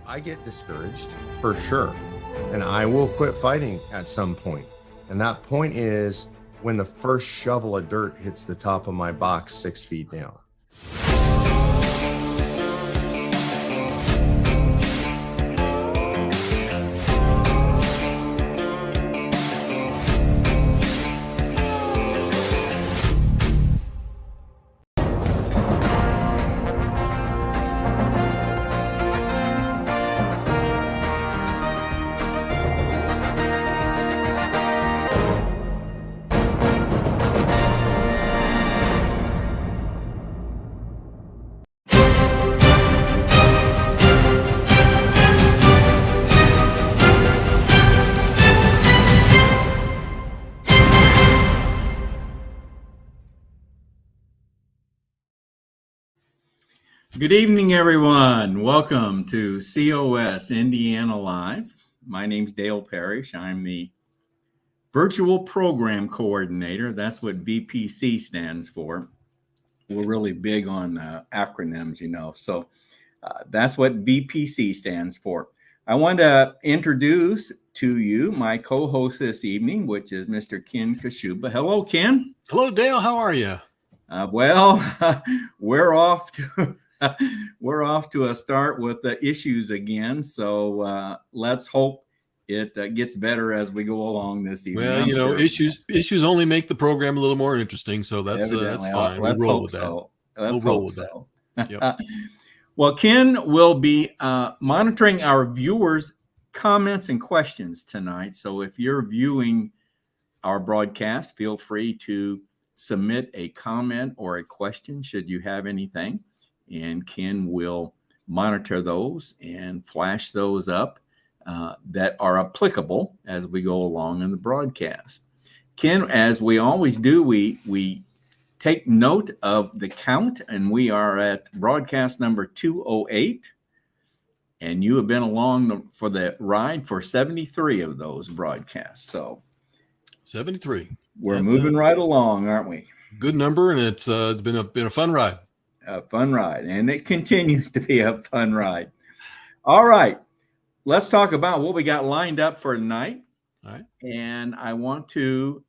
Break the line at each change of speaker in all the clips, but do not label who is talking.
I get discouraged for sure, and I will quit fighting at some point. And that point is when the first shovel of dirt hits the top of my box 6 feet down.
Good evening, everyone. Welcome to COS Indiana Live. My name's Dale Parrish. I'm the Virtual Program Coordinator. That's what VPC stands for. We're really big on acronyms, so that's what VPC stands for. I want to introduce to you my co-host this evening, which is Mr. Ken Kashuba. Hello, Ken.
Hello, Dale. How are you?
Well, we're off to a start with the issues again. So let's hope it gets better as we go along this evening.
Well, issues only make the program a little more interesting. So that's fine.
Let's
we'll roll
hope
with
so.
that.
Let's
we'll roll
hope
with
so.
that. Yep.
Well, Ken will be monitoring our viewers' comments and questions tonight. So if you're viewing our broadcast, feel free to submit a comment or a question should you have anything, and Ken will monitor those and flash those up that are applicable as we go along in the broadcast. Ken, as we always do, we take note of the count, and we are at broadcast number 208, and you have been along for the ride for 73 of those broadcasts. So
73.
We're moving right along, aren't we?
Good number, and it's been a fun ride.
A fun ride, and it continues to be a fun ride. All right, let's talk about what we got lined up for tonight.
All right.
And I want to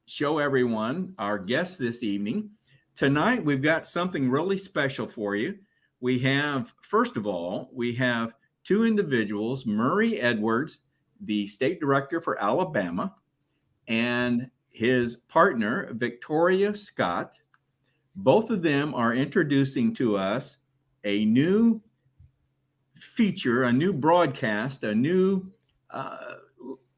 show everyone our guest this evening. Tonight, we've got something really special for you. We have, first of all, we have two individuals, Murray Edwards, the state director for Alabama, and his partner, Victoria Scott. Both of them are introducing to us a new feature, a new broadcast, a new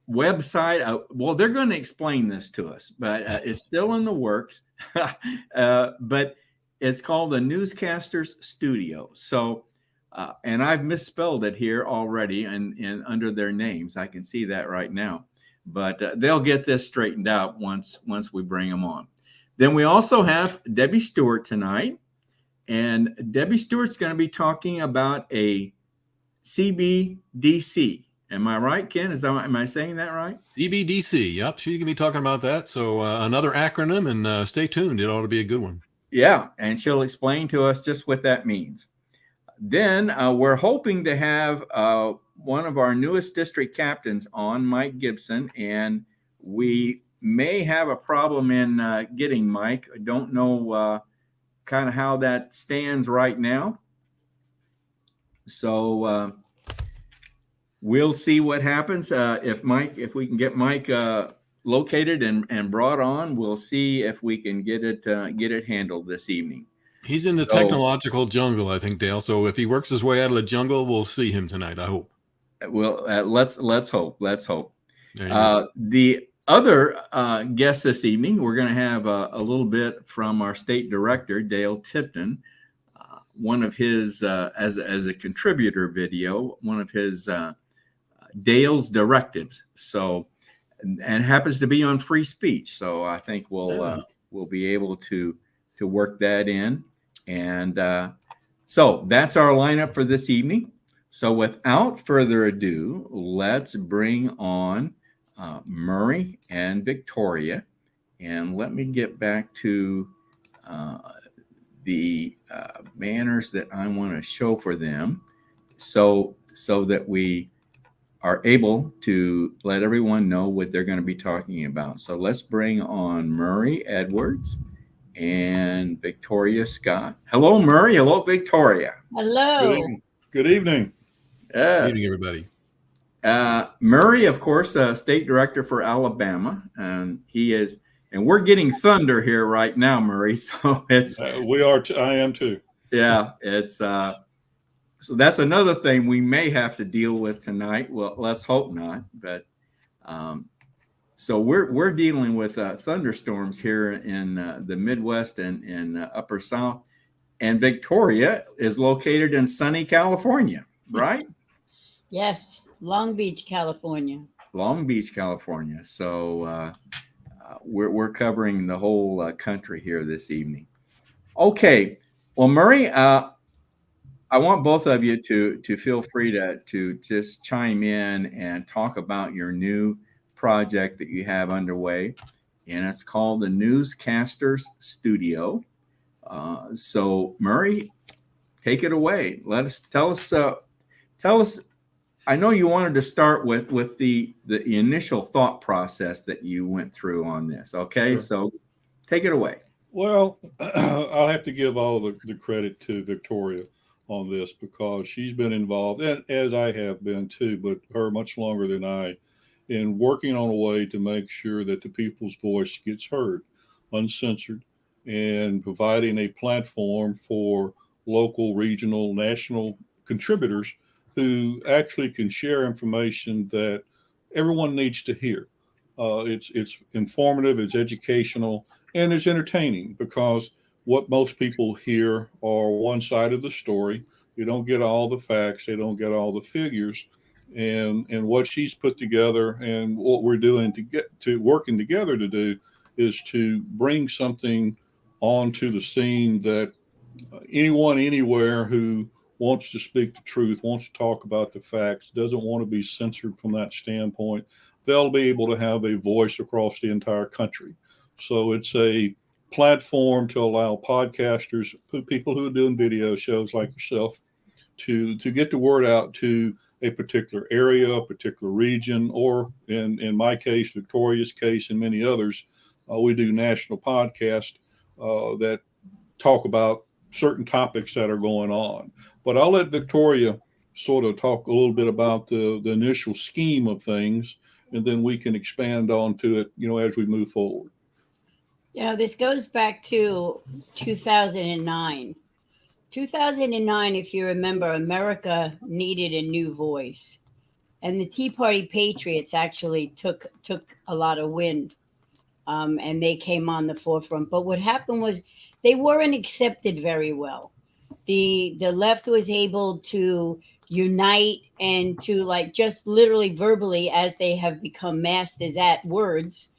website. Well, they're going to explain this to us, but it's still in the works. But it's called the Newscasters Studio. So, and I've misspelled it here already and under their names. I can see that right now. But they'll get this straightened out once we bring them on. Then we also have Debbie Stewart tonight. And Debbie Stewart's going to be talking about a CBDC. Am I right, Ken? Am I saying that right?
CBDC. Yep. She's going to be talking about that. So another acronym, and stay tuned. It ought to be a good one.
Yeah. And she'll explain to us just what that means. Then we're hoping to have one of our newest district captains on, Mike Gibson, and we may have a problem in getting Mike. I don't know kind of how that stands right now. So we'll see what happens. If we can get Mike located and brought on, we'll see if we can get it handled this evening.
He's in the technological jungle, I think, Dale. So if he works his way out of the jungle, we'll see him tonight, I hope.
Well, let's hope. Let's hope. The other guest this evening, we're going to have a little bit from our state director, Dale Tipton. One of his, as a contributor video, one of his Dale's directives. So, and happens to be on free speech. So I think we'll be able to work that in. And so that's our lineup for this evening. So without further ado, let's bring on Murray and Victoria. And let me get back to the banners that I want to show for them. so that we are able to let everyone know what they're going to be talking about. So let's bring on Murray Edwards and Victoria Scott. Hello, Murray. Hello, Victoria.
Hello.
Good evening. Good evening.
Good evening, everybody.
Murray, of course, state director for Alabama, and he is. And we're getting thunder here right now, Murray. So it's
We are. I am too.
Yeah, it's so that's another thing we may have to deal with tonight. Well, let's hope not. But so we're dealing with thunderstorms here in the Midwest and Upper South, and Victoria is located in sunny California, right?
Yes, Long Beach, California.
Long Beach, California. So we're covering the whole country here this evening. Okay, well, Murray, I want both of you to feel free to just chime in and talk about your new project that you have underway, and it's called the Newscasters Studio. So, Murray, take it away. Tell us. I know you wanted to start with the initial thought process that you went through on this. Okay,
Sure.
So take it away.
Well, I'll have to give all the credit to Victoria on this because she's been involved, and as I have been too, but her much longer than I, in working on a way to make sure that the people's voice gets heard, uncensored, and providing a platform for local, regional, national contributors who actually can share information that everyone needs to hear. It's informative, it's educational, and it's entertaining because what most people hear are one side of the story. They don't get all the facts, they don't get all the figures. And what she's put together and what we're doing to get to working together to do is to bring something onto the scene that anyone anywhere who wants to speak the truth, wants to talk about the facts, doesn't want to be censored from that standpoint, they'll be able to have a voice across the entire country. So it's a platform to allow podcasters, people who are doing video shows like yourself, to get the word out to a particular area, a particular region, or in my case, Victoria's case, and many others, we do national podcasts that talk about certain topics that are going on. But I'll let Victoria sort of talk a little bit about the initial scheme of things, and then we can expand onto it, as we move forward.
This goes back to 2009. 2009, if you remember, America needed a new voice. And the Tea Party Patriots actually took a lot of wind, and they came on the forefront. But what happened was they weren't accepted very well. The left was able to unite and to just literally verbally, as they have become masters at words,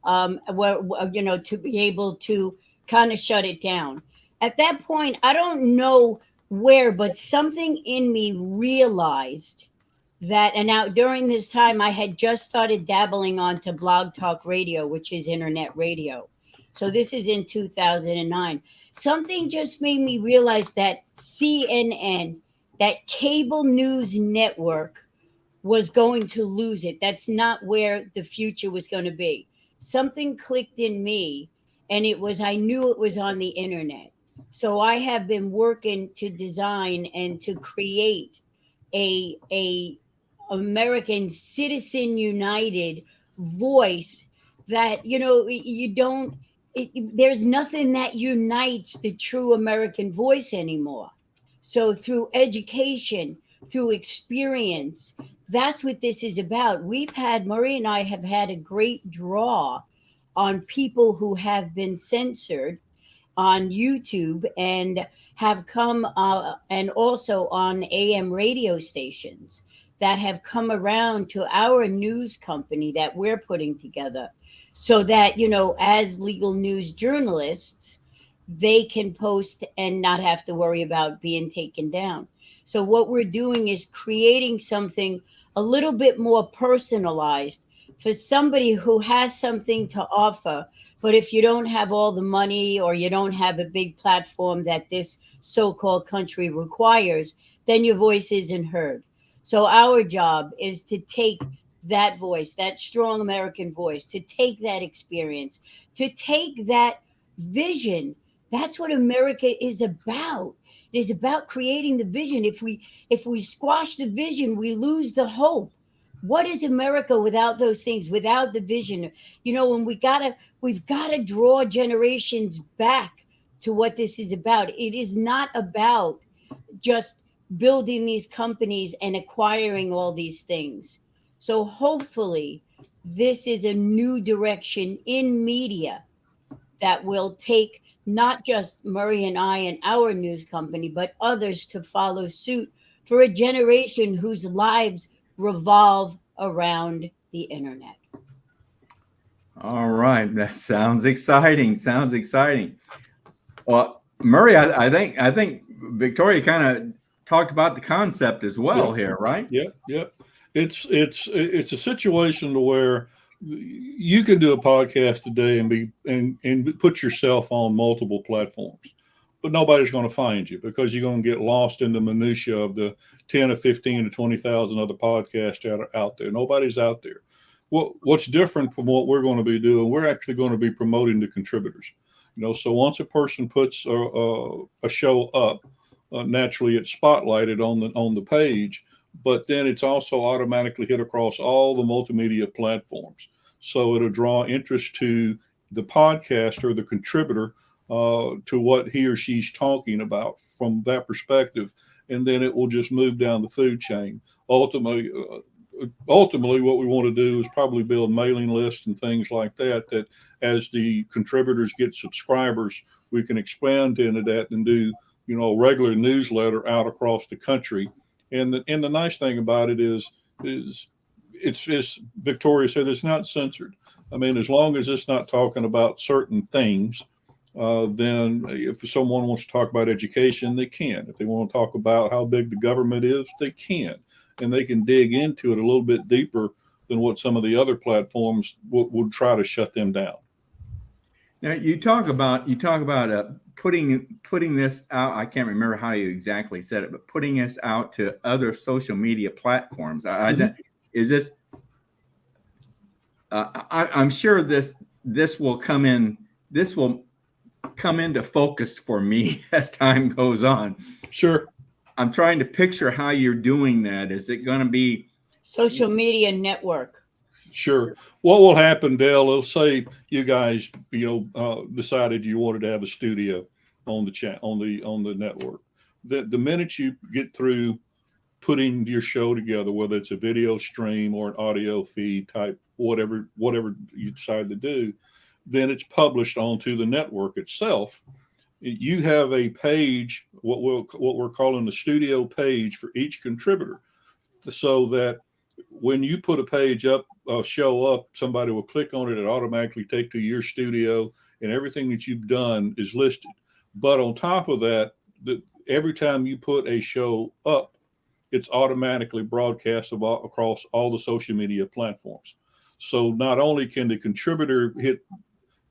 to be able to kind of shut it down. At that point, I don't know where, but something in me realized that, and now during this time, I had just started dabbling onto Blog Talk Radio, which is internet radio. So this is in 2009. Something just made me realize that CNN, that cable news network, was going to lose it. That's not where the future was going to be. Something clicked in me, and I knew it was on the internet. So I have been working to design and to create a American Citizen United voice that, there's nothing that unites the true American voice anymore. So through education, through experience, that's what this is about. Murray and I have had a great draw on people who have been censored on YouTube and have come, and also on AM radio stations that have come around to our news company that we're putting together so that, as legal news journalists, they can post and not have to worry about being taken down. So what we're doing is creating something a little bit more personalized, for somebody who has something to offer. But if you don't have all the money, or you don't have a big platform that this so-called country requires, then your voice isn't heard. So our job is to take that voice, that strong American voice, to take that experience, to take that vision. That's what America is about. It is about creating the vision. If we squash the vision, we lose the hope. What is America without those things, without the vision? You know, and we've gotta draw generations back to what this is about. It is not about just building these companies and acquiring all these things. So hopefully this is a new direction in media that will take not just Murray and I and our news company, but others to follow suit, for a generation whose lives revolve around the internet.
All right, that sounds exciting. Sounds exciting. Well, Murray, I think Victoria kind of talked about the concept as well here, right?
Yeah. It's a situation to where you can do a podcast today and put yourself on multiple platforms, but nobody's going to find you because you're going to get lost in the minutia of the 10 or 15 to 20,000 other podcasts that are out there. Nobody's out there. What's different from what we're going to be doing, we're actually going to be promoting the contributors. You know, so once a person puts a show up, naturally it's spotlighted on the page, but then it's also automatically hit across all the multimedia platforms. So it'll draw interest to the podcaster, the contributor, to what he or she's talking about from that perspective, and then it will just move down the food chain. Ultimately, what we want to do is probably build mailing lists and things like that, that as the contributors get subscribers, we can expand into that and do, you know, a regular newsletter out across the country. And the nice thing about it is it's Victoria said, it's not censored. I mean, as long as it's not talking about certain things, then if someone wants to talk about education, they can. If they want to talk about how big the government is, they can. And they can dig into it a little bit deeper than what some of the other platforms would try to shut them down.
Now you talk about putting this out. I can't remember how you exactly said it, but putting this out to other social media platforms. Is this? I'm sure this will come in. This will come into focus for me as time goes on.
Sure.
I'm trying to picture how you're doing that. Is it going to be
social media network?
Sure. What will happen, Dale? Let's say you guys, decided you wanted to have a studio on the network. The minute you get through putting your show together, whether it's a video stream or an audio feed type, whatever you decide to do, then it's published onto the network itself. You have a page, what we're calling the studio page for each contributor, so that when you put a page up, show up, somebody will click on it and automatically take to your studio, and everything that you've done is listed. But on top of that, every time you put a show up, it's automatically broadcast across all the social media platforms. So not only can the contributor hit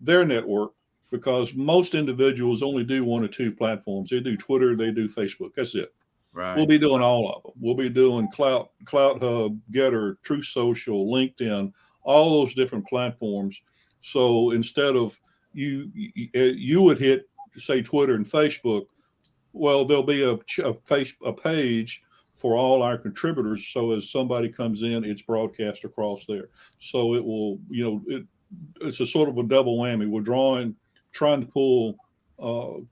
their network, because most individuals only do one or two platforms. They do Twitter, they do Facebook. That's it.
right?
We'll be doing all of them. We'll be doing Clout Hub, Getter, Truth Social, LinkedIn, all those different platforms. So instead of you would hit, say, Twitter and Facebook, well, there'll be a page for all our contributors. So as somebody comes in, it's broadcast across there. So it will, it's a sort of a double whammy. We're trying to pull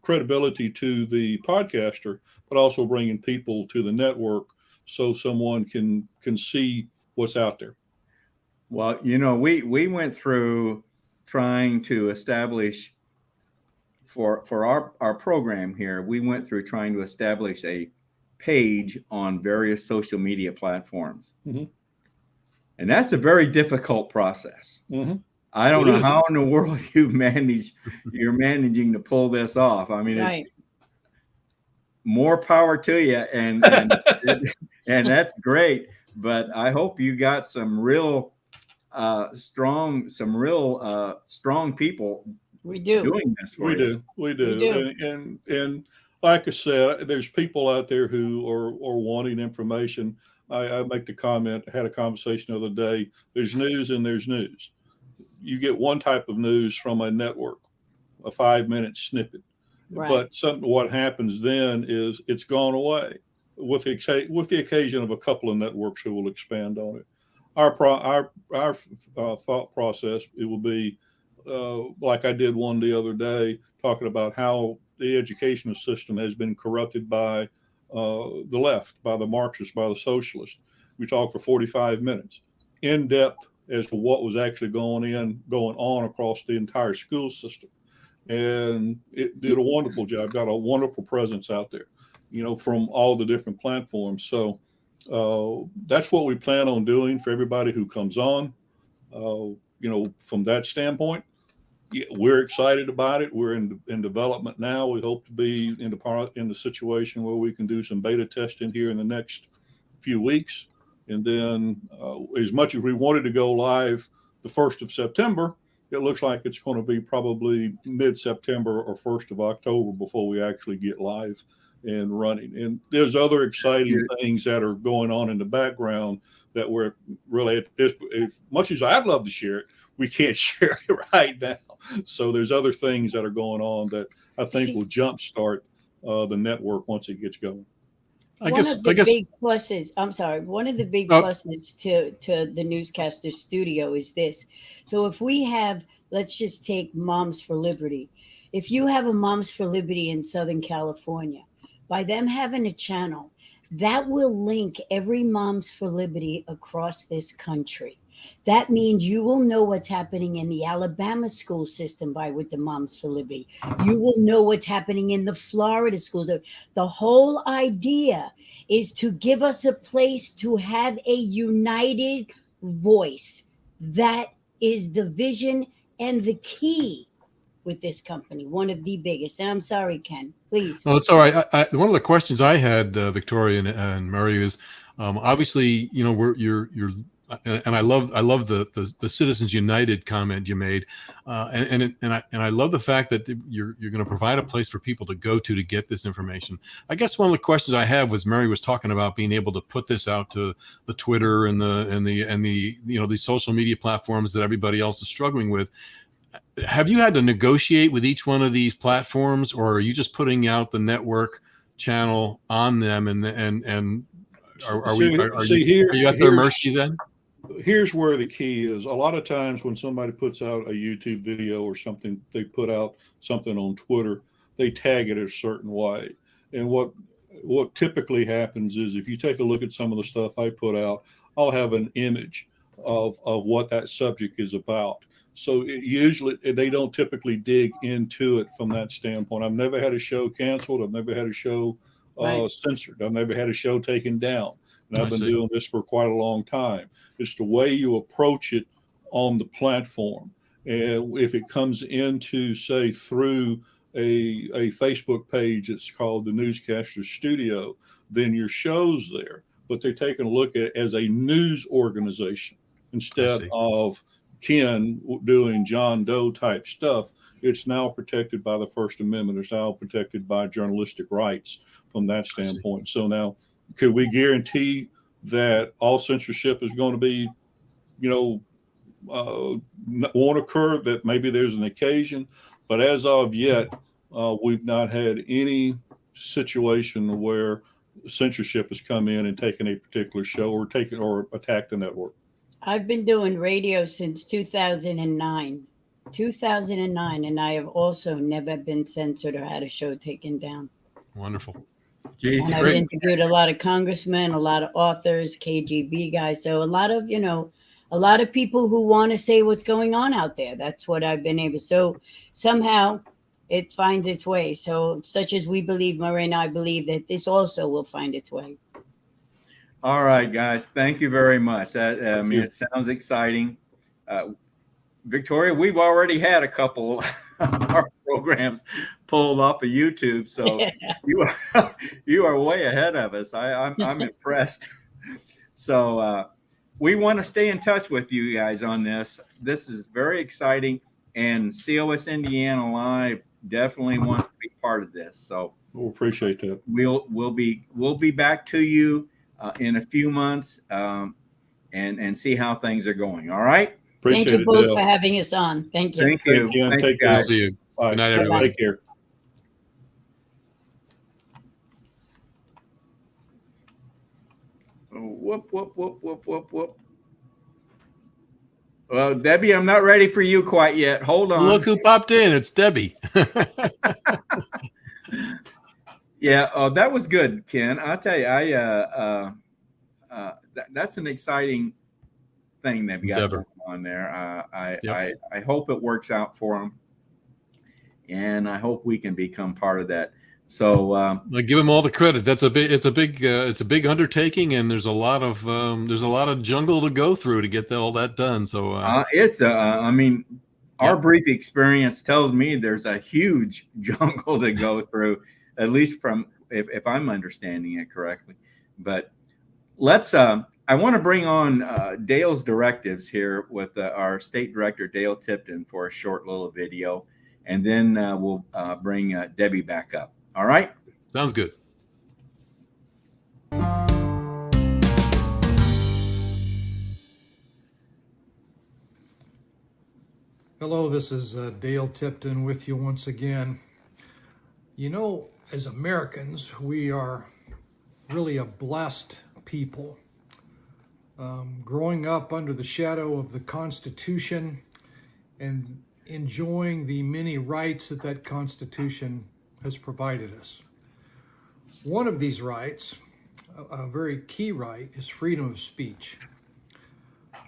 credibility to the podcaster, but also bringing people to the network so someone can see what's out there.
Well, we went through trying to establish for our program here. We went through trying to establish a page on various social media platforms, and that's a very difficult process. I don't know how in the world you're managing to pull this off. I mean,
Right.
More power to you, and and that's great. But I hope you got some real some real strong people
We do.
doing this for you.
We do. And like I said, there's people out there who are wanting information. I make the comment, had a conversation the other day. There's news and there's news. You get one type of news from a network, a 5-minute snippet.
Right.
But what happens then is it's gone away, with the occasion of a couple of networks who will expand on it. Our thought process, it will be like I did one the other day, talking about how the educational system has been corrupted by the left, by the Marxists, by the socialists. We talked for 45 minutes, in depth as to what was actually going on across the entire school system. And it did a wonderful job, got a wonderful presence out there, from all the different platforms. So that's what we plan on doing for everybody who comes on. From that standpoint, we're excited about it. We're in development now. We hope to be in the situation where we can do some beta testing here in the next few weeks. And then as much as we wanted to go live the 1st of September, it looks like it's going to be probably mid-September or 1st of October before we actually get live and running. And there's other exciting things that are going on in the background that we're really, as much as I'd love to share it, we can't share it right now. So there's other things that are going on that I think will jumpstart the network once it gets going.
One of the big pluses to the Newscaster Studio is this. So if we have, let's just take Moms for Liberty. If you have a Moms for Liberty in Southern California, by them having a channel, that will link every Moms for Liberty across this country. That means you will know what's happening in the Alabama school system with the Moms for Liberty. You will know what's happening in the Florida schools. The whole idea is to give us a place to have a united voice. That is the vision and the key with this company, one of the biggest. And I'm sorry, Ken, please.
No, it's all right. One of the questions I had, Victoria and Murray, is obviously, you're and I love the Citizens United comment you made, and I love the fact that you're going to provide a place for people to go to get this information. I guess one of the questions I have was Mary was talking about being able to put this out to the Twitter and the these social media platforms that everybody else is struggling with. Have you had to negotiate with each one of these platforms, or are you just putting out the network channel on them and are you at their mercy then?
Here's where the key is. A lot of times when somebody puts out a YouTube video or something, they put out something on Twitter, they tag it a certain way. And what typically happens is, if you take a look at some of the stuff I put out, I'll have an image of what that subject is about. So usually they don't typically dig into it from that standpoint. I've never had a show canceled. I've never had a show censored. I've never had a show taken down. And I've been doing this for quite a long time. It's the way you approach it on the platform. And if it comes into, say, through a Facebook page, it's called the Newscaster Studio, then your show's there. But they're taking a look at it as a news organization instead of Ken doing John Doe type stuff. It's now protected by the First Amendment. It's now protected by journalistic rights from that standpoint. So now, could we guarantee that all censorship is going to be, won't occur, that maybe there's an occasion? But as of yet, we've not had any situation where censorship has come in and taken a particular show or attacked the network.
I've been doing radio since 2009, and I have also never been censored or had a show taken down.
Wonderful.
And I've interviewed a lot of congressmen, a lot of authors, KGB guys. So a lot of people who want to say what's going on out there. That's what I've been able. So somehow it finds its way. So such as we believe, Murray and I believe that this also will find its way.
All right, guys. Thank you very much. It sounds exciting. Victoria, we've already had a couple of our programs pulled off of YouTube, so you are way ahead of us. I'm impressed. So we want to stay in touch with you guys on this. This is very exciting, and COS Indiana Live definitely wants to be part of this. So
We'll appreciate that.
we'll be back to you in a few months and see how things are going. All right.
Appreciate
Thank you
it,
both
Dale.
for having us on. Thank you.
Thank you.
Thank you, and
Thanks,
take care.
We'll
guys.
see you.
Bye.
Good night, everybody.
Take care.
Whoop, whoop, whoop, whoop, whoop, whoop. Well, Debbie, I'm not ready for you quite yet. Hold on.
Look who popped in. It's Debbie.
Yeah, that was good, Ken. I'll tell you, that's an exciting thing that we got
Endeavor.
going on there.
Yep.
I hope it works out for them, and I hope we can become part of that. So
I give him all the credit. It's a big undertaking, and there's a lot of jungle to go through to get all that done. So
I mean, our brief experience tells me there's a huge jungle to go through, at least from if I'm understanding it correctly. But let's. I want to bring on Dale's directives here with our state director Dale Tipton for a short little video, and then we'll bring Debbie back up. All right.
sounds good.
Hello, this is Dale Tipton with you once again. You know, as Americans, we are really a blessed people. Growing up under the shadow of the Constitution and enjoying the many rights that that Constitution has provided us. One of these rights, a very key right, is freedom of speech.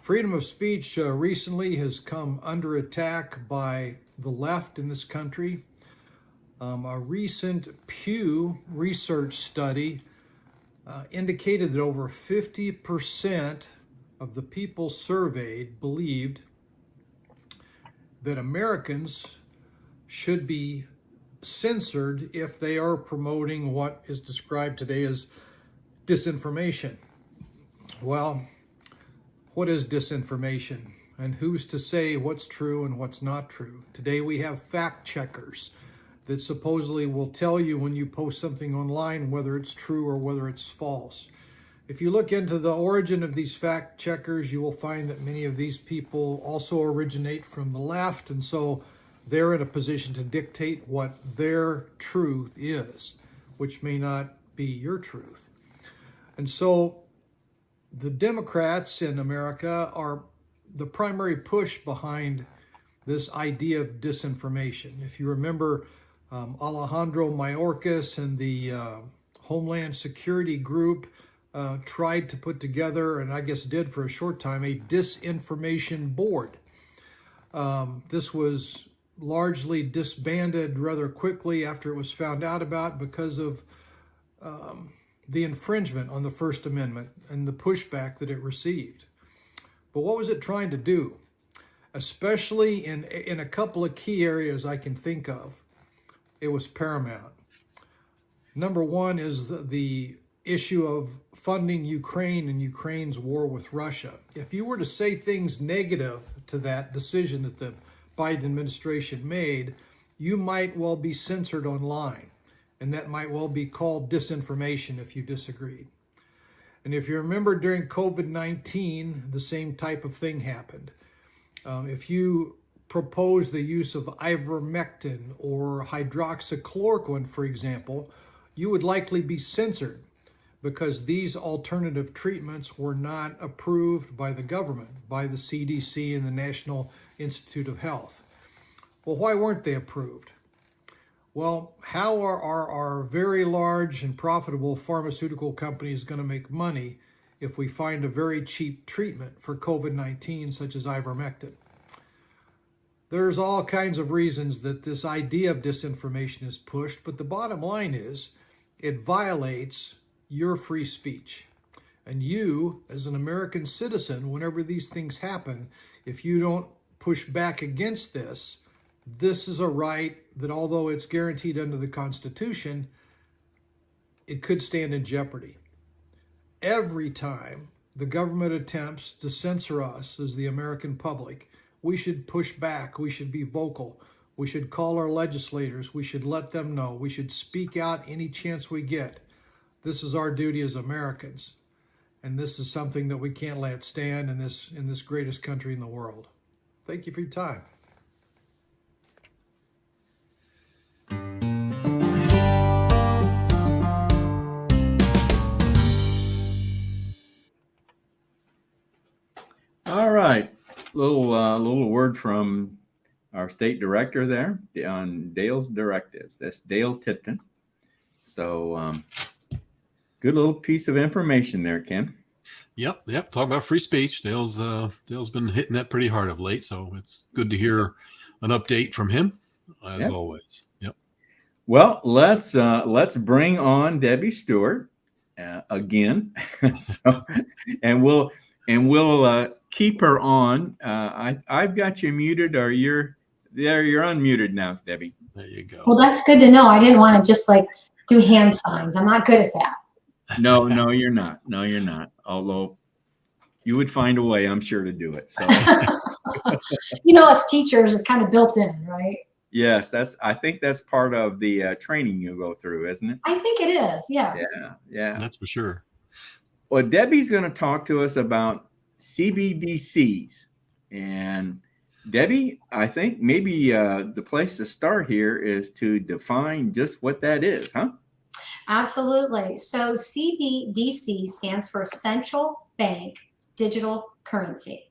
Freedom of speech recently has come under attack by the left in this country. A recent Pew Research study indicated that over 50% of the people surveyed believed that Americans should be censored if they are promoting what is described today as disinformation. Well, what is disinformation, and who's to say what's true and what's not true? Today we have fact checkers that supposedly will tell you when you post something online whether it's true or whether it's false. If you look into the origin of these fact checkers, you will find that many of these people also originate from the left, and so they're in a position to dictate what their truth is, which may not be your truth. And so the Democrats in America are the primary push behind this idea of disinformation. If you remember, Alejandro Mayorkas and the Homeland Security Group tried to put together, and I guess did for a short time, a disinformation board. This was largely disbanded rather quickly after it was found out about because of the infringement on the First Amendment and the pushback that it received. But what was it trying to do? Especially in a couple of key areas I can think of, it was paramount. Number one is the issue of funding Ukraine and Ukraine's war with Russia. If you were to say things negative to that decision that the Biden administration made, you might well be censored online, and that might well be called disinformation if you disagreed. And if you remember, during COVID-19, the same type of thing happened. If you propose the use of ivermectin or hydroxychloroquine, for example, you would likely be censored because these alternative treatments were not approved by the government, by the CDC and the National Institute of Health. Well, why weren't they approved? Well, how are our very large and profitable pharmaceutical companies going to make money if we find a very cheap treatment for COVID-19, such as ivermectin? There's all kinds of reasons that this idea of disinformation is pushed, but the bottom line is it violates your free speech. And you, as an American citizen, whenever these things happen, if you don't push back against this, this is a right that, although it's guaranteed under the Constitution, it could stand in jeopardy. Every time the government attempts to censor us as the American public, we should push back. We should be vocal. We should call our legislators. We should let them know. We should speak out any chance we get. This is our duty as Americans. And this is something that we can't let stand in this greatest country in the world. Thank you for your time.
All right, little word from our state director there on Dale's directives. That's Dale Tipton. So good little piece of information there, Ken.
Yep. Talk about free speech. Dale's been hitting that pretty hard of late, so it's good to hear an update from him as always. Yep.
Well, let's bring on Debbie Stewart again. and we'll keep her on. I've got you muted, or you're unmuted now, Debbie.
There you go.
Well, that's good to know. I didn't want to just like do hand signs. I'm not good at that.
No, you're not. No, you're not. Although you would find a way, I'm sure, to do it. So
us teachers is kind of built in, right?
yes, I think that's part of the training you go through, isn't it?
I think it is. Yes.
Yeah.
That's for sure.
Well, Debbie's going to talk to us about CBDCs. And Debbie, I think maybe the place to start here is to define just what that is, huh?
Absolutely. So CBDC stands for Central Bank Digital Currency.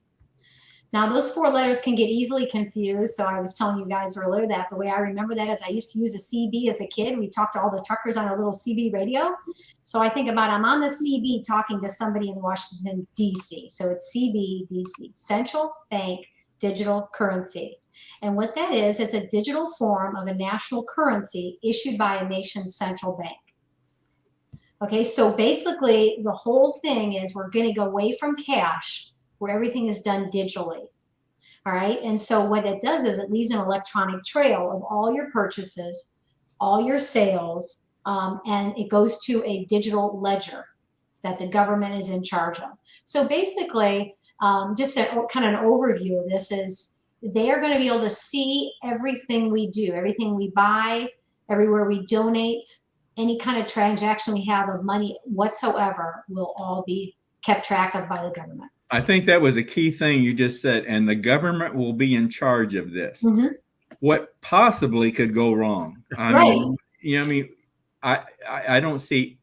Now, those 4 letters can get easily confused. So I was telling you guys earlier that the way I remember that is I used to use a CB as a kid. We talked to all the truckers on a little CB radio. So I think about I'm on the CB talking to somebody in Washington, D.C. So it's CBDC, Central Bank Digital Currency. And what that is a digital form of a national currency issued by a nation's central bank. Okay, so basically the whole thing is we're going to go away from cash where everything is done digitally. All right, and so what it does is it leaves an electronic trail of all your purchases, all your sales, and it goes to a digital ledger that the government is in charge of. So basically, just a kind of an overview of this is they are going to be able to see everything we do, everything we buy, everywhere we donate, any kind of transaction we have of money whatsoever will all be kept track of by the government.
I think that was a key thing you just said, and the government will be in charge of this.
Mm-hmm.
What possibly could go wrong? I mean, I don't see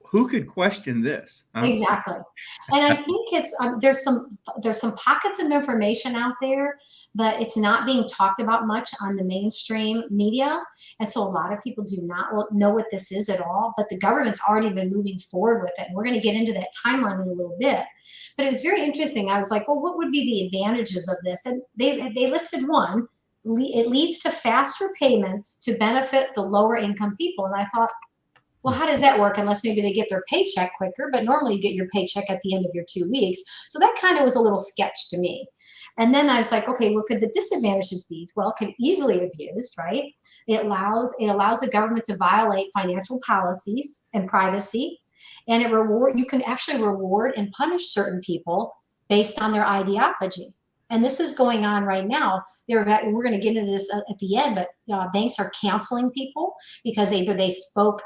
who could question this.
Exactly. And I think it's there's some pockets of information out there, but it's not being talked about much on the mainstream media. And so a lot of people do not know what this is at all, but the government's already been moving forward with it. And we're going to get into that timeline in a little bit. But it was very interesting. I was like, well, what would be the advantages of this? And they listed one. It leads to faster payments to benefit the lower income people. And I thought, well, how does that work unless maybe they get their paycheck quicker? But normally you get your paycheck at the end of your 2 weeks. So that kind of was a little sketch to me. And then I was like, okay, what could the disadvantages be? Well, it could easily abused, right? It allows the government to violate financial policies and privacy. And you can actually reward and punish certain people based on their ideology. And this is going on right now. We're going to get into this at the end, but banks are canceling people because either they spoke,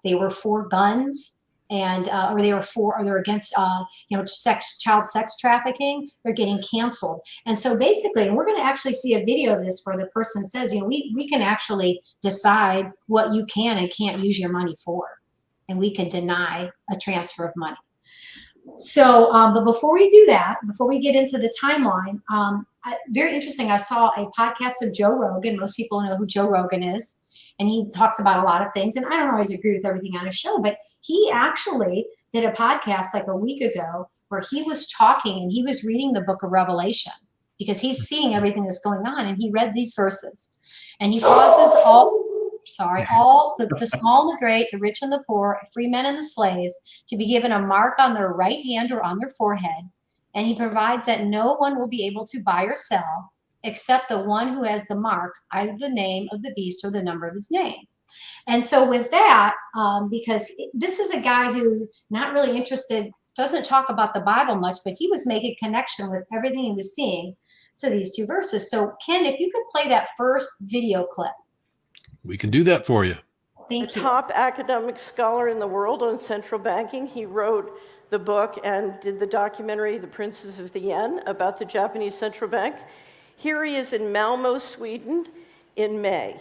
they were for guns, and or they're against child sex trafficking. They're getting canceled. And so basically, and we're going to actually see a video of this where the person says, we can actually decide what you can and can't use your money for, and we can deny a transfer of money. So, but before we do that, before we get into the timeline, very interesting. I saw a podcast of Joe Rogan. Most people know who Joe Rogan is, and he talks about a lot of things. And I don't always agree with everything on his show, but he actually did a podcast like a week ago where he was talking and he was reading the book of Revelation because he's seeing everything that's going on. And he read these verses, and he causes all the small and the great, the rich and the poor, free men and the slaves, to be given a mark on their right hand or on their forehead. And he provides that no one will be able to buy or sell except the one who has the mark, either the name of the beast or the number of his name. And so with that, because this is a guy who's not really interested doesn't talk about the Bible much, but he was making connection with everything he was seeing to these two verses. So Ken, if you could play that first video clip.
We can do that for you.
Thank you.
Top academic scholar in the world on central banking. He wrote the book and did the documentary, The Princes of the Yen, about the Japanese central bank. Here he is in Malmo, Sweden in May.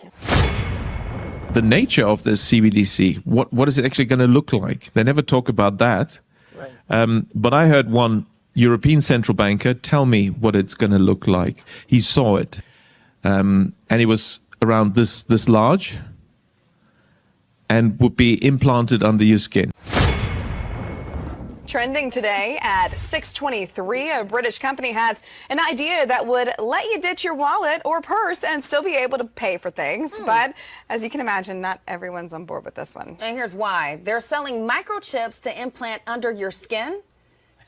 The nature of this CBDC, what is it actually going to look like? They never talk about that. Right. But I heard one European central banker tell me what it's going to look like. He saw it, and it was around this large and would be implanted under your skin.
Trending today at 6:23, a British company has an idea that would let you ditch your wallet or purse and still be able to pay for things. But as you can imagine, not everyone's on board with this one.
And here's why. They're selling microchips to implant under your skin.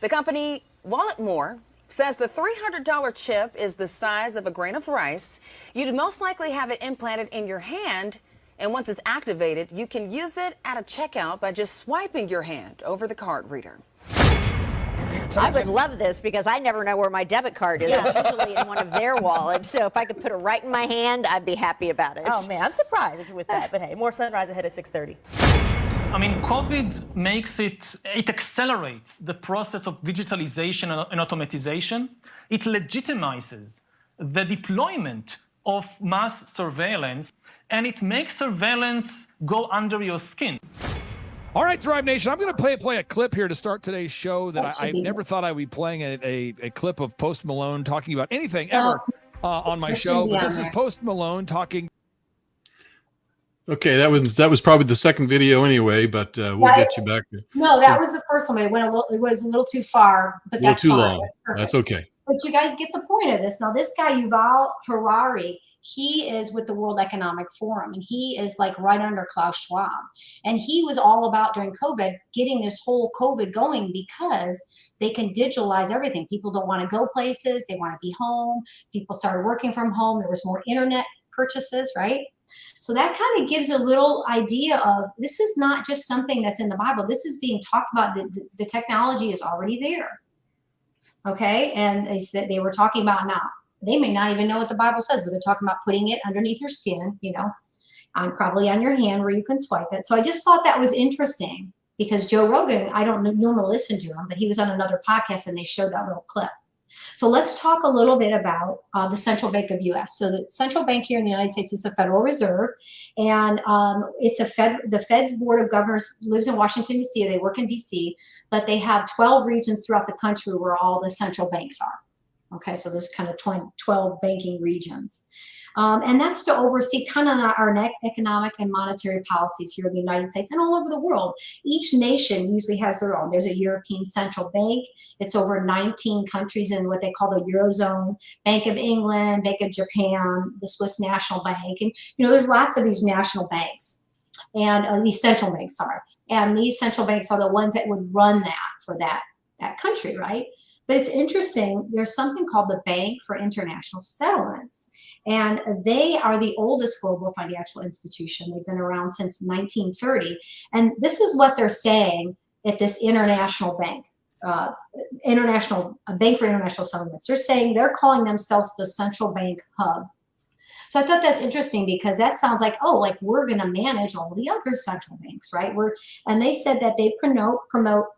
The company Walletmore says the $300 chip is the size of a grain of rice. You'd most likely have it implanted in your hand. And once it's activated, you can use it at a checkout by just swiping your hand over the card reader.
I would love this because I never know where my debit card is. It's usually in one of their wallets. So if I could put it right in my hand, I'd be happy about it.
Oh, man, I'm surprised with that. But hey, more sunrise ahead at 6:30.
I mean, COVID makes it accelerates the process of digitalization and automatization. It legitimizes the deployment of mass surveillance, and it makes surveillance go under your skin.
All right, Thrive Nation, I'm going to play a clip here to start today's show that I never thought I would be playing a clip of Post Malone talking about anything ever on my show. But this is Post Malone talking.
Okay, that was probably the second video anyway, but we'll get you back.
No, that was the first one. It was a little too far, but that's
too
fine.
long. That's okay.
But you guys get the point of this. Now, this guy, Yuval Harari, he is with the World Economic Forum, and he is like right under Klaus Schwab. And he was all about, during COVID, getting this whole COVID going because they can digitalize everything. People don't want to go places. They want to be home. People started working from home. There was more internet purchases, right? So that kind of gives a little idea of this is not just something that's in the Bible. This is being talked about. The technology is already there. Okay, and they said they were talking about now. They may not even know what the Bible says, but they're talking about putting it underneath your skin, probably on your hand where you can swipe it. So I just thought that was interesting because Joe Rogan, I don't normally listen to him, but he was on another podcast and they showed that little clip. So let's talk a little bit about the Central Bank of U.S. So the central bank here in the United States is the Federal Reserve, and it's the Fed's Board of Governors lives in Washington, D.C. They work in D.C., but they have 12 regions throughout the country where all the central banks are. Okay, so there's kind of 12 banking regions. And that's to oversee kind of our economic and monetary policies here in the United States and all over the world. Each nation usually has their own. There's a European Central Bank. It's over 19 countries in what they call the Eurozone. Bank of England, Bank of Japan, the Swiss National Bank. And, there's lots of these national banks and these central banks, sorry. And these central banks are the ones that would run that for that country, right? But it's interesting, there's something called the Bank for International Settlements, and they are the oldest global financial institution. They've been around since 1930, and this is what they're saying at this international bank, Bank for International Settlements. They're calling themselves the central bank hub. So I thought that's interesting because that sounds like, we're going to manage all the other central banks, right? And they said that they promote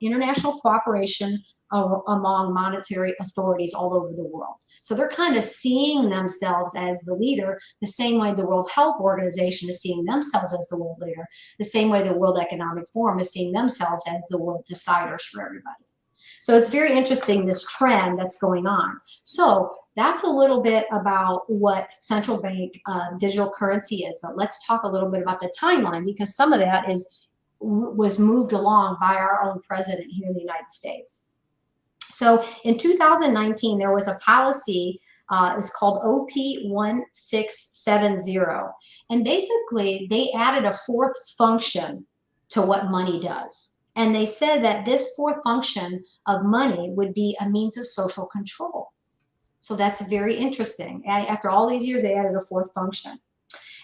international cooperation among monetary authorities all over the world. So they're kind of seeing themselves as the leader, the same way the World Health Organization is seeing themselves as the world leader, the same way the World Economic Forum is seeing themselves as the world deciders for everybody. So it's very interesting, this trend that's going on. So that's a little bit about what central bank digital currency is. But let's talk a little bit about the timeline, because some of that was moved along by our own president here in the United States. So in 2019, there was a policy, it was called OP 1670. And basically, they added a fourth function to what money does. And they said that this fourth function of money would be a means of social control. So that's very interesting. After all these years, they added a fourth function.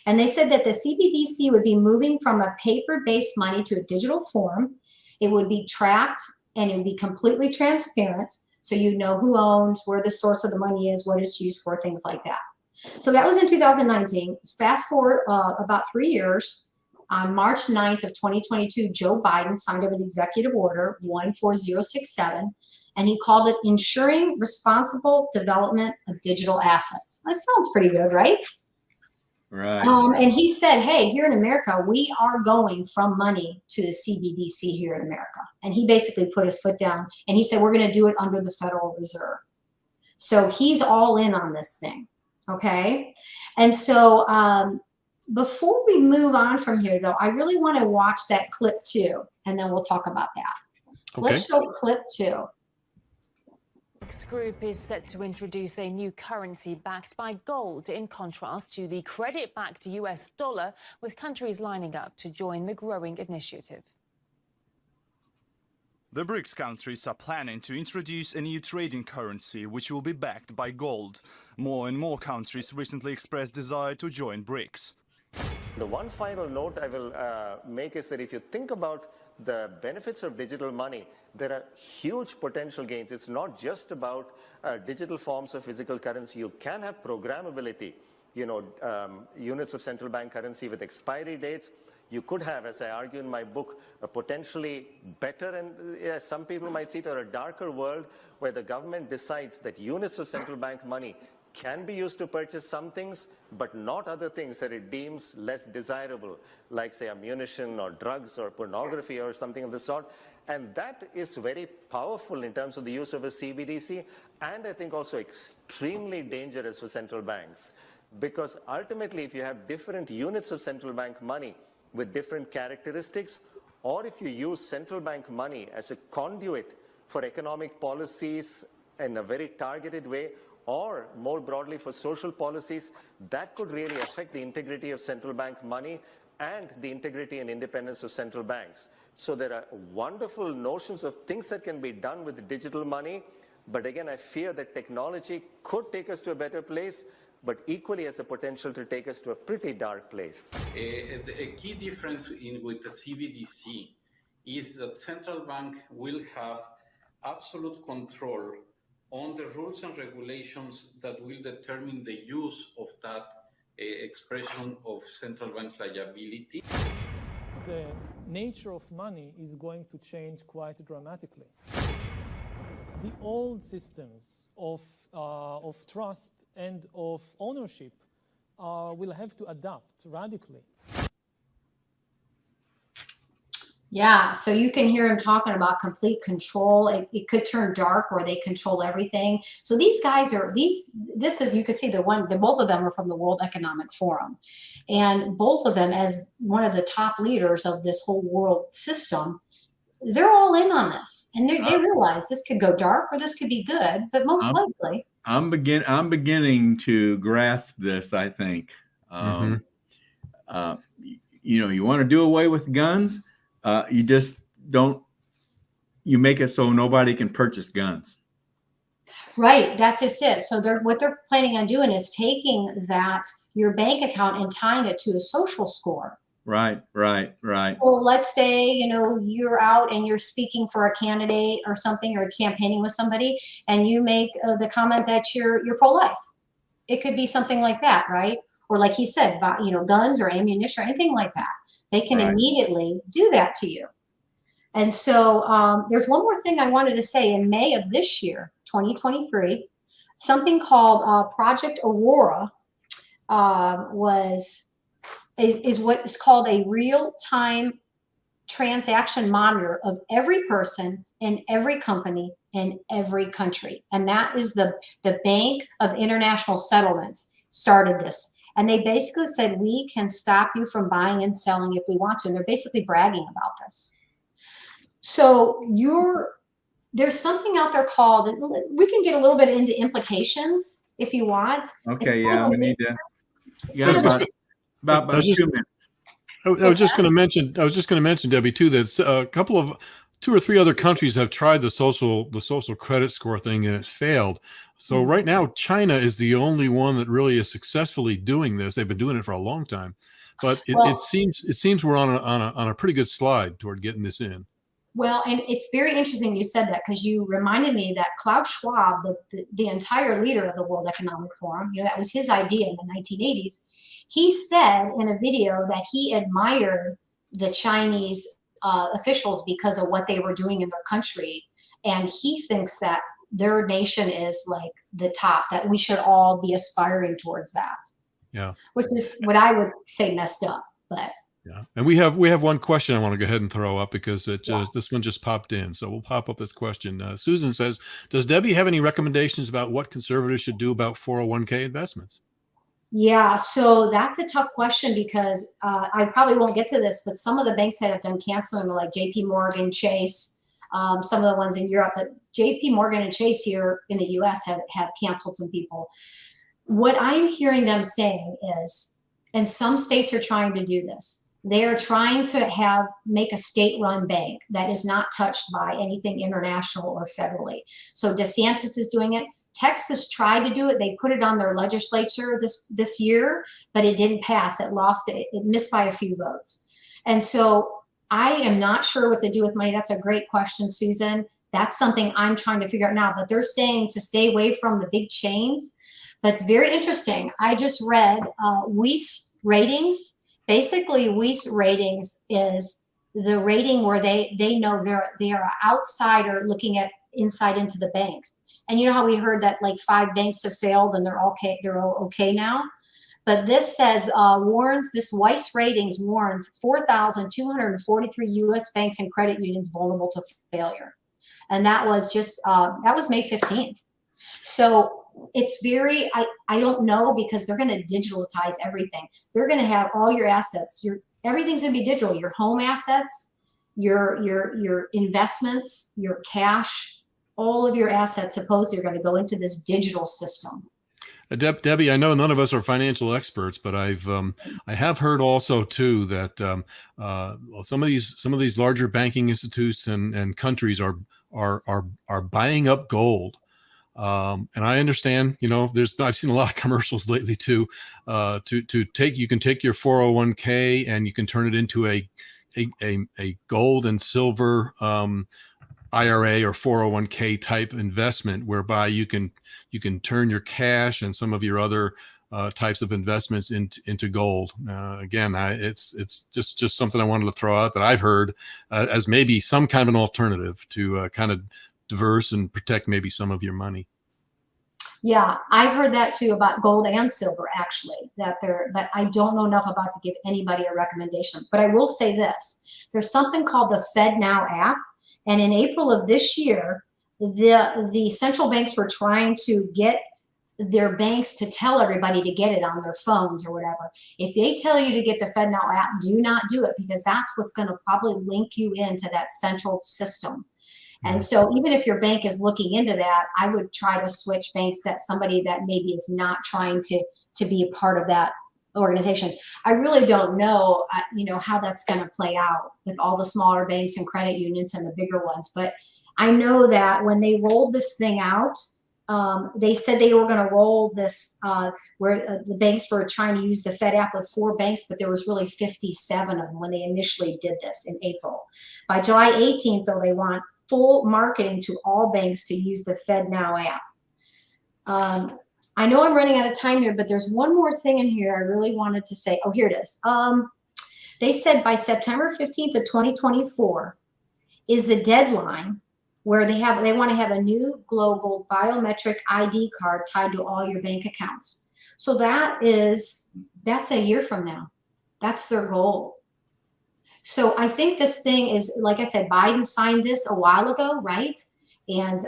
And they said that the CBDC would be moving from a paper-based money to a digital form. It would be tracked and it would be completely transparent. So you know who owns, where the source of the money is, what it's used for, things like that. So that was in 2019. Fast forward about 3 years. On March 9th of 2022, Joe Biden signed up an executive order 14067, and he called it Ensuring Responsible Development of Digital Assets. That sounds pretty good, right?
Right.
And he said, hey, here in America, we are going from money to the CBDC here in America. And he basically put his foot down, and he said, we're going to do it under the Federal Reserve. So he's all in on this thing. Okay. And so before we move on from here, though, I really want to watch that clip too, and then we'll talk about that.
Okay.
Let's show clip 2.
BRICS Group is set to introduce a new currency backed by gold, in contrast to the credit-backed US dollar, with countries lining up to join the growing initiative.
The BRICS countries are planning to introduce a new trading currency which will be backed by gold. More and more countries recently expressed desire to join BRICS.
The one final note I will make is that if you think about the benefits of digital money, there are huge potential gains. It's not just about digital forms of physical currency. You can have programmability, units of central bank currency with expiry dates. You could have, as I argue in my book, a potentially better and some people might see it, or a darker world where the government decides that units of central bank money can be used to purchase some things, but not other things that it deems less desirable, like, say, ammunition or drugs or pornography or something of the sort. And that is very powerful in terms of the use of a CBDC, and I think also extremely dangerous for central banks. Because ultimately, if you have different units of central bank money with different characteristics, or if you use central bank money as a conduit for economic policies in a very targeted way, or more broadly for social policies, that could really affect the integrity of central bank money and the integrity and independence of central banks. So there are wonderful notions of things that can be done with digital money, but again, I fear that technology could take us to a better place, but equally has the potential to take us to a pretty dark place.
A key difference with the CBDC is that central bank will have absolute control on the rules and regulations that will determine the use of that expression of central bank liability.
The nature of money is going to change quite dramatically. The old systems of trust and of ownership will have to adapt radically.
Yeah, so you can hear him talking about complete control. It could turn dark where they control everything. So these guys are, this is, you can see both of them are from the World Economic Forum. And both of them, as one of the top leaders of this whole world system, they're all in on this. And they realize this could go dark or this could be good, but most likely.
I'm beginning to grasp this, I think. You want to do away with guns? You just don't, you make it so nobody can purchase guns.
Right, that's just it. So what they're planning on doing is taking your bank account and tying it to a social score.
Right.
Well, let's say, you're out and you're speaking for a candidate or something, or campaigning with somebody, and you make the comment that you're pro-life. It could be something like that, right? Or like he said, guns or ammunition or anything like that. They can immediately do that to you. And so there's one more thing I wanted to say. In May of this year, 2023, something called Project Aurora is what is called a real-time transaction monitor of every person in every company in every country. And that is the Bank of International Settlements started this. And they basically said, we can stop you from buying and selling if we want to. And they're basically bragging about this. So there's something out there called, we can get a little bit into implications if you want.
Okay, yeah, we need to. You got about 2 minutes.
I was just going to mention, Debbie, too, that 2 or 3 other countries have tried the social credit score thing, and it failed. So right now, China is the only one that really is successfully doing this. They've been doing it for a long time, but it seems we're on a pretty good slide toward getting this in.
Well, and it's very interesting you said that, because you reminded me that Klaus Schwab, the entire leader of the World Economic Forum, that was his idea in the 1980s. He said in a video that he admired the Chinese officials because of what they were doing in their country. And he thinks that their nation is like the top, that we should all be aspiring towards that.
Yeah.
Which is what I would say messed up, but.
Yeah, and we have one question I want to go ahead and throw up, because this one just popped in. So we'll pop up this question. Susan says, does Debbie have any recommendations about what conservatives should do about 401k investments?
Yeah, so that's a tough question, because I probably won't get to this, but some of the banks that have done canceling, like JP Morgan, Chase, some of the ones in Europe, but JP Morgan and Chase here in the US have canceled some people. What I'm hearing them saying is, and some states are trying to do this, they are trying to make a state-run bank that is not touched by anything international or federally. So DeSantis is doing it. Texas tried to do it. They put it on their legislature this year, but it didn't pass. It lost it. It missed by a few votes. And so I am not sure what to do with money. That's a great question, Susan. That's something I'm trying to figure out now. But they're saying to stay away from the big chains. But it's very interesting. I just read Weiss ratings. Basically, Weiss ratings is the rating where they know they are an outsider looking at inside into the banks. And you know how we heard that like 5 banks have failed and they're all okay now? But this says this Weiss ratings warns 4,243 U.S. banks and credit unions vulnerable to failure. And that was just, that was May 15th. So it's very, I don't know, because they're going to digitalize everything. They're going to have all your assets. Everything's going to be digital. Your home assets, your investments, your cash, all of your assets supposedly are going to go into this digital system.
Debbie, I know none of us are financial experts, but I have heard also too that some of these larger banking institutes and countries are buying up gold. And I understand, I've seen a lot of commercials lately too, you can take your 401k and you can turn it into a gold and silver, IRA or 401k type investment, whereby you can turn your cash and some of your other types of investments into gold. Again, it's just something I wanted to throw out that I've heard as maybe some kind of an alternative to kind of diverse and protect maybe some of your money.
Yeah, I've heard that too about gold and silver, actually, but I don't know enough about to give anybody a recommendation. But I will say this, there's something called the FedNow app. And in April of this year, the central banks were trying to get their banks to tell everybody to get it on their phones or whatever. If they tell you to get the FedNow app, do not do it, because that's what's going to probably link you into that central system. And so even if your bank is looking into that, I would try to switch banks, that somebody that maybe is not trying to be a part of that organization. I really don't know, how that's going to play out with all the smaller banks and credit unions and the bigger ones. But I know that when they rolled this thing out, they said they were going to roll this where the banks were trying to use the Fed app with 4 banks, but there was really 57 of them when they initially did this in April. By July 18th, though, they want full marketing to all banks to use the FedNow app. I know I'm running out of time here, but there's one more thing in here I really wanted to say. Oh, here it is. They said by September 15th of 2024 is the deadline where they want to have a new global biometric ID card tied to all your bank accounts. So that's a year from now. That's their goal. So I think this thing is, like I said, Biden signed this a while ago, right? And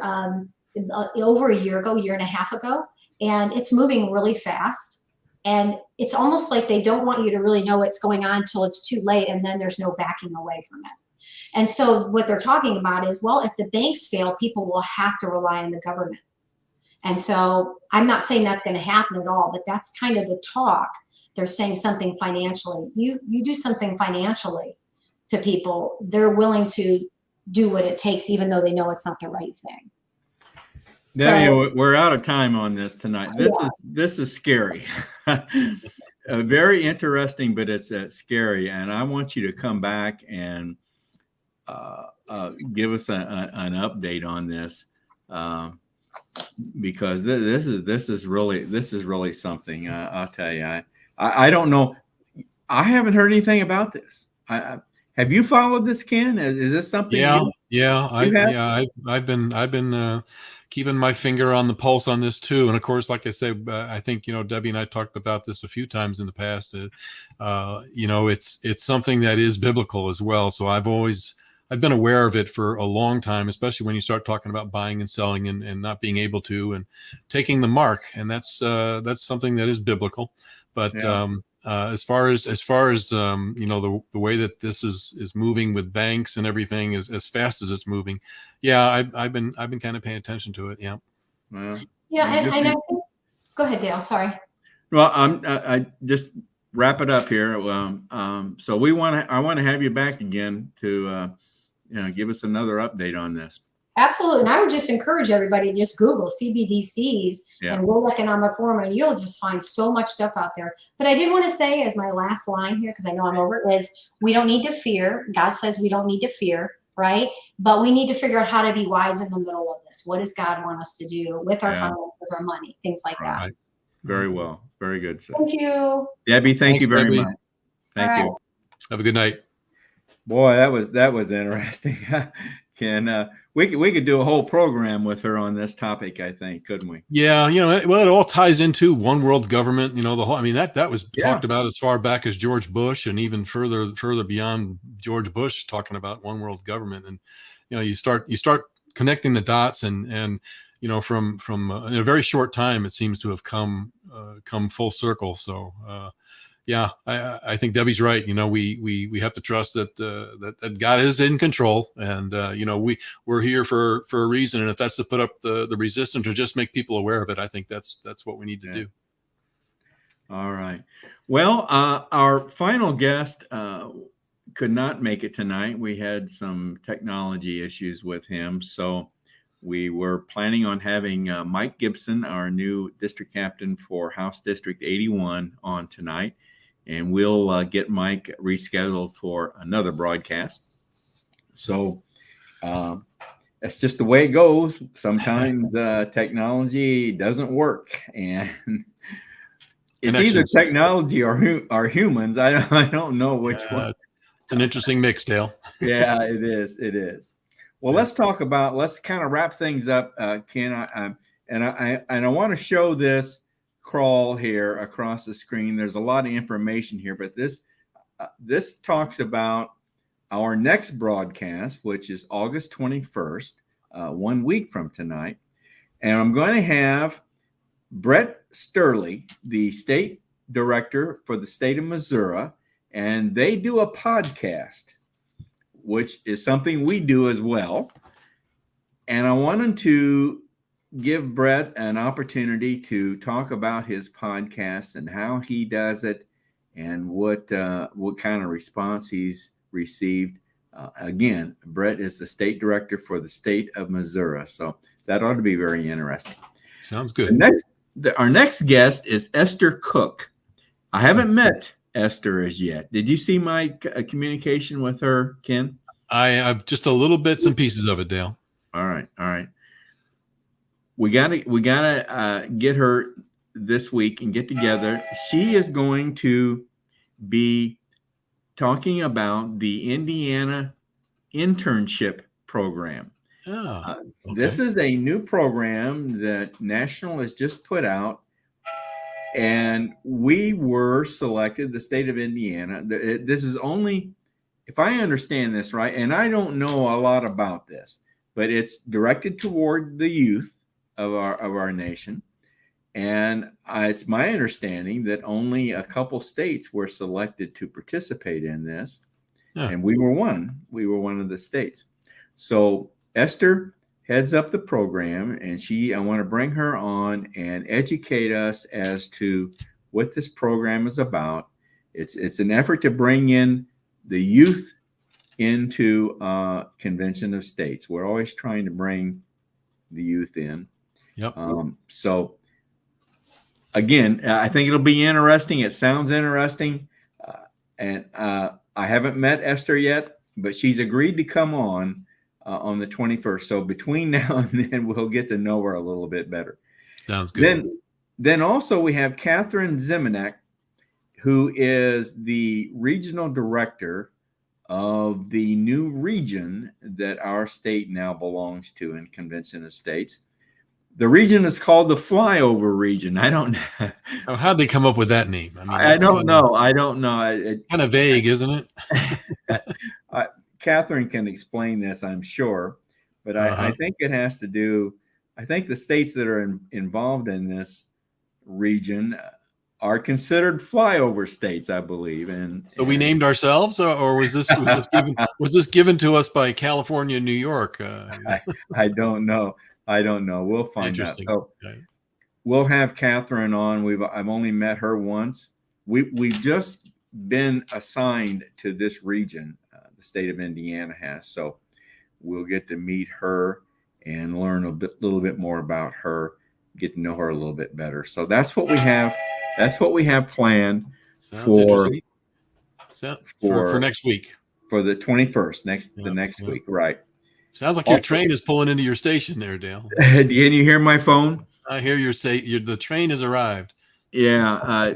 over a year and a half ago, and it's moving really fast. And it's almost like they don't want you to really know what's going on until it's too late, and then there's no backing away from it. And so what they're talking about is, well, if the banks fail, people will have to rely on the government. And so I'm not saying that's going to happen at all, but that's kind of the talk. They're saying something financially. You do something financially to people, they're willing to do what it takes, even though they know it's not the right thing.
Debbie, we're out of time on this tonight. This is scary. Very interesting, but it's scary. And I want you to come back and give us an update on this, because this is really something. I'll tell you. I don't know. I haven't heard anything about this. Have you followed this, Ken? Is this something?
I've been keeping my finger on the pulse on this too. And of course, like I said, I think Debbie and I talked about this a few times in the past. It's something that is biblical as well. So I've been aware of it for a long time, especially when you start talking about buying and selling and not being able to and taking the mark. And that's something that is biblical. But as far as the way that this is moving with banks and everything is as fast as it's moving, I've been kind of paying attention to it. Yeah.
Well,
and I think, go ahead, Dale. Sorry.
Well, I just wrap it up here. So I want to have you back again to give us another update on this.
Absolutely. And I would just encourage everybody to just Google CBDCs and World Economic Forum, and you'll just find so much stuff out there. But I did want to say, as my last line here, because I know I'm over it, is we don't need to fear. God says we don't need to fear, right? But we need to figure out how to be wise in the middle of this. What does God want us to do with our finances, our money, things like that?
Right. Very well. Very good. Sir.
Thank you.
Debbie, thank you very much. Thank you.
Have a good night.
Boy, that was interesting. Ken, we could do a whole program with her on this topic, I think, couldn't we?
Yeah, it all ties into one world government. The whole. I mean, that was talked about as far back as George Bush, and even further beyond George Bush, talking about one world government. And you start connecting the dots, and from in a very short time, it seems to have come full circle. So. I think Debbie's right. We have to trust that God is in control, and we're here for a reason. And if that's to put up the resistance or just make people aware of it, I think that's what we need to do.
All right. Well, our final guest could not make it tonight. We had some technology issues with him, so we were planning on having Mike Gibson, our new district captain for House District 81, on tonight. And we'll get Mike rescheduled for another broadcast. So that's just the way it goes. Sometimes technology doesn't work, and it's either technology or humans. I don't know which one.
It's an interesting mix, Dale.
Yeah, it is. It is. Well, let's kind of wrap things up, Ken. I want to show this crawl here across the screen. There's a lot of information here, but this talks about our next broadcast, which is August 21st, 1 week from tonight. And I'm going to have Brett Sturley, the state director for the state of Missouri, and they do a podcast, which is something we do as well. And I wanted to give Brett an opportunity to talk about his podcast and how he does it and what kind of response he's received. Again, Brett is the state director for the state of Missouri, so that ought to be very interesting.
Sounds good.
Our next guest is Esther Cook. I haven't met Esther as yet. Did you see my communication with her, Ken?
I've just a little bits and pieces of it, Dale.
All right. We gotta get her this week and get together. She is going to be talking about the Indiana internship program. This is a new program that National has just put out, and we were selected, the state of Indiana. This is only, if I understand this right, and I don't know a lot about this, but it's directed toward the youth of our nation, and it's my understanding that only a couple states were selected to participate in this, and we were one of the states. So Esther heads up the program, and I want to bring her on and educate us as to what this program is about. It's an effort to bring in the youth into Convention of States. We're always trying to bring the youth in.
Yep.
So again, I think it'll be interesting. It sounds interesting. And I haven't met Esther yet. but she's agreed to come on the 21st. So between now and then, we'll get to know her a little bit better.
Sounds good.
Then also we have Catherine Zemanek, who is the regional director of the new region that our state now belongs to in Convention of States. The region is called the Flyover Region. I don't know.
Oh, how'd they come up with that name?
I don't know. I don't know.
Kind of vague, isn't it?
Catherine can explain this, I'm sure, but I think it has to do. I think the states that are involved in this region are considered flyover states, I believe. And
so we named ourselves, or was this given to us by California and New York?
I don't know. We'll find out. So we'll have Catherine on. I've only met her once. We've just been assigned to this region. The state of Indiana has. So we'll get to meet her and learn a little bit more about her, get to know her a little bit better. So that's what we have. That's what we have planned for
next week.
For the 21st, the next week, right?
Sounds like your train is pulling into your station there, Dale.
Can you hear my phone?
I hear the train has arrived.
Yeah,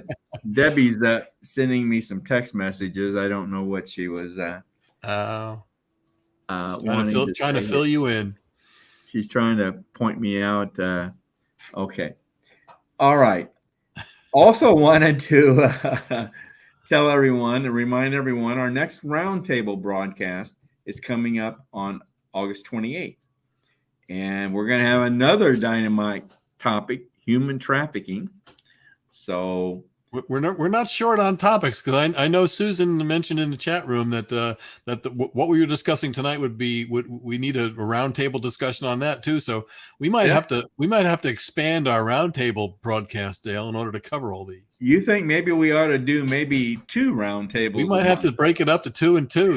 Debbie's sending me some text messages. I don't know what she was
trying to fill you in.
She's trying to point me out. Okay. All right. Also wanted to remind everyone, our next roundtable broadcast is coming up on August 28th. And we're going to have another dynamite topic, human trafficking. So
we're not short on topics, because I know Susan mentioned in the chat room that what we were discussing tonight we need a roundtable discussion on that too. So we might have to expand our roundtable broadcast, Dale, in order to cover all these.
You think maybe we ought to do maybe 2 roundtables?
We might have to break it up to 2 and 2.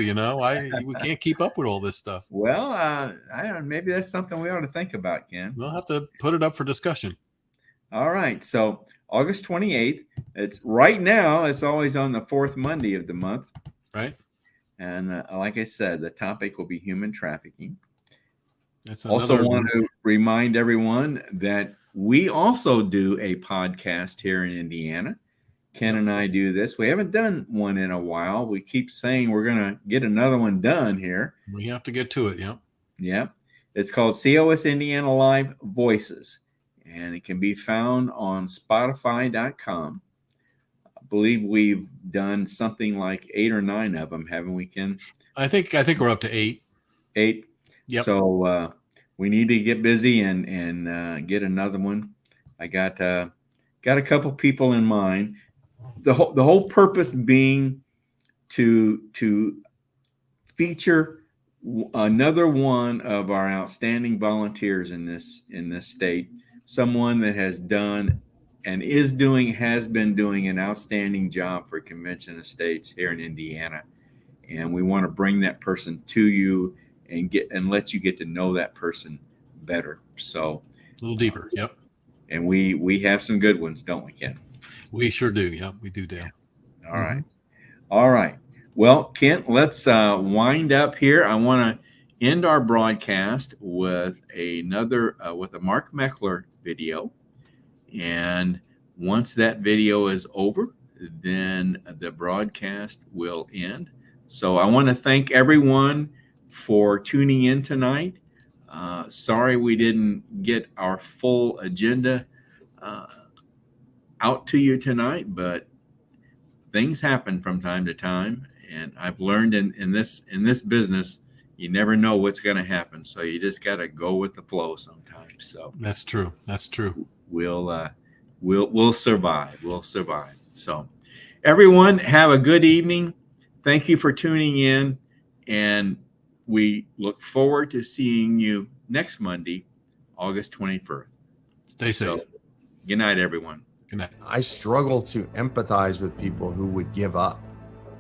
We can't keep up with all this stuff.
Well, I don't know. Maybe that's something we ought to think about, Ken.
We'll have to put it up for discussion.
All right. So August 28th. It's right now. It's always on the 4th Monday of the month.
Right.
And like I said, the topic will be human trafficking.
That's
also want to remind everyone that we also do a podcast here in Indiana. Ken and I do this. We haven't done one in a while. We keep saying we're going to get another one done here.
We have to get to it. Yeah.
Yeah. It's called COS Indiana Live Voices, and it can be found on Spotify.com. I believe we've done something like 8 or 9 of them, haven't we, Ken?
I think we're up to 8.
8.
Yep.
So we need to get busy and get another one. I got a couple people in mind. The whole purpose being to feature another one of our outstanding volunteers in this state, someone that has done and has been doing an outstanding job for Convention of States here in Indiana. And we want to bring that person to you and let you get to know that person better. So
a little deeper. Yep.
And we have some good ones, don't we, Ken?
We sure do. Yep, we do, Dale.
All right. All right. Well, Kent, let's wind up here. I want to end our broadcast with a Mark Meckler video. And once that video is over, then the broadcast will end. So I want to thank everyone for tuning in tonight. Sorry we didn't get our full agenda out to you tonight, but things happen from time to time. And I've learned in this business, you never know what's going to happen. So you just got to go with the flow sometimes. So
that's true. That's true.
We'll survive. We'll survive. So everyone have a good evening. Thank you for tuning in. And we look forward to seeing you next Monday, August 21st.
Stay safe.
So, good night, everyone.
Good night.
I struggle to empathize with people who would give up.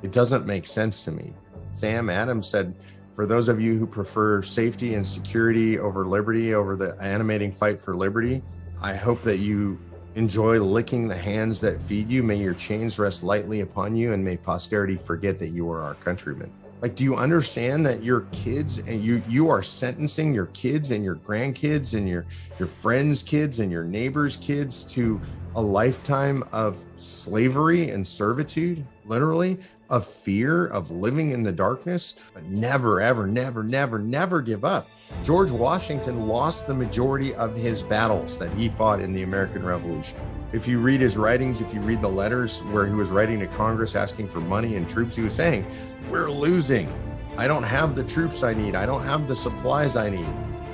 It doesn't make sense to me. Sam Adams said, for those of you who prefer safety and security over liberty, over the animating fight for liberty, I hope that you enjoy licking the hands that feed you. May your chains rest lightly upon you, and may posterity forget that you are our countrymen. Like, do you understand that your kids and you are sentencing your kids and your grandkids and your friends' kids and your neighbors' kids to a lifetime of slavery and servitude, literally, of fear, of living in the darkness, but never, ever, never, never, never give up. George Washington lost the majority of his battles that he fought in the American Revolution. If you read his writings, if you read the letters where he was writing to Congress asking for money and troops, he was saying, we're losing. I don't have the troops I need. I don't have the supplies I need.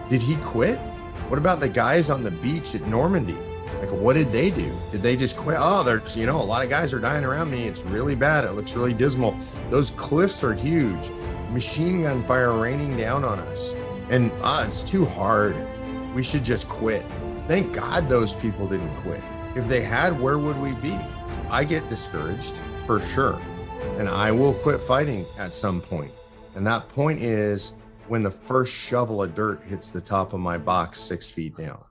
Did he quit? What about the guys on the beach at Normandy? Like, what did they do? Did they just quit? Oh, there's, a lot of guys are dying around me. It's really bad. It looks really dismal. Those cliffs are huge. Machine gun fire raining down on us. And it's too hard. We should just quit. Thank God those people didn't quit. If they had, where would we be? I get discouraged for sure. And I will quit fighting at some point. And that point is when the first shovel of dirt hits the top of my box 6 feet down.